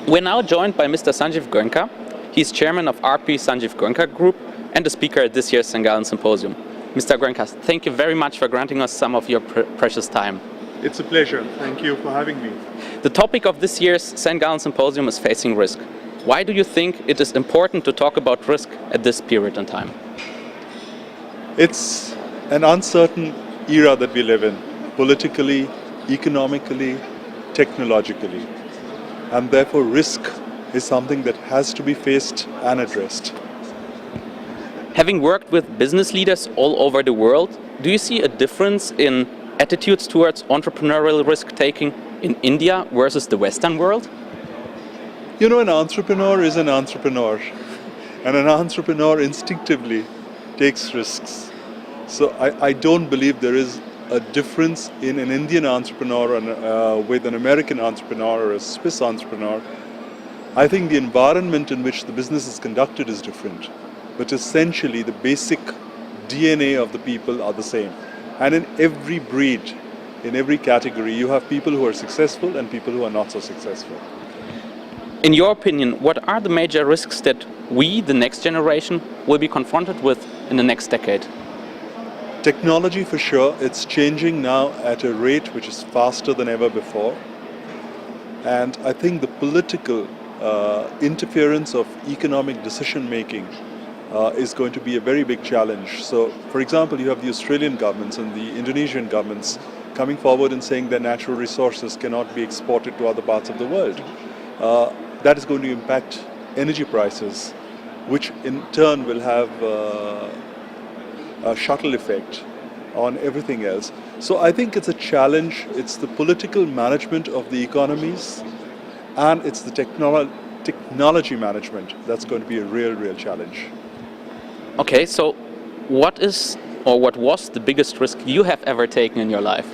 We're now joined by Mr. Sanjiv Goenka. He's chairman of RP Sanjiv Goenka Group and a speaker at this year's St. Gallen Symposium. Mr. Goenka, thank you very much for granting us some of your precious time. It's a pleasure. Thank you for having me. The topic of this year's St. Gallen Symposium is facing risk. Why do you think it is important to talk about risk at this period in time? It's an uncertain era that we live in, politically, economically, technologically. And therefore risk is something that has to be faced and addressed. Having worked with business leaders all over the world, do you see a difference in attitudes towards entrepreneurial risk-taking in India versus the Western world? You know, an entrepreneur is an entrepreneur, and an entrepreneur instinctively takes risks. So I don't believe there is a difference in an Indian entrepreneur with an American entrepreneur or a Swiss entrepreneur. I think the environment in which the business is conducted is different, but essentially the basic DNA of the people are the same. And in every breed, in every category, you have people who are successful and people who are not so successful. In your opinion, what are the major risks that we, the next generation, will be confronted with in the next decade? Technology, for sure, it's changing now at a rate which is faster than ever before. And I think the political interference of economic decision-making is going to be a very big challenge. So, for example, you have the Australian governments and the Indonesian governments coming forward and saying their natural resources cannot be exported to other parts of the world. That is going to impact energy prices, which in turn will have a shuttle effect on everything else. So I think it's a challenge. It's the political management of the economies and it's the technology management that's going to be a real challenge. Okay, so what was the biggest risk you have ever taken in your life?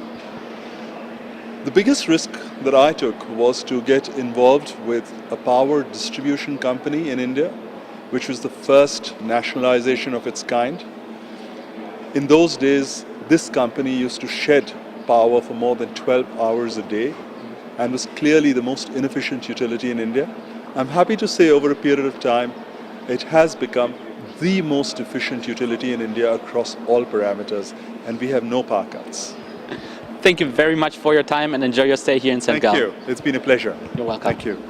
The biggest risk that I took was to get involved with a power distribution company in India, which was the first nationalization of its kind. In those days, this company used to shed power for more than 12 hours a day and was clearly the most inefficient utility in India. I'm happy to say over a period of time, it has become the most efficient utility in India across all parameters, and we have no power cuts. Thank you very much for your time and enjoy your stay here in St. Gallen. Thank you. It's been a pleasure. You're welcome. Thank you.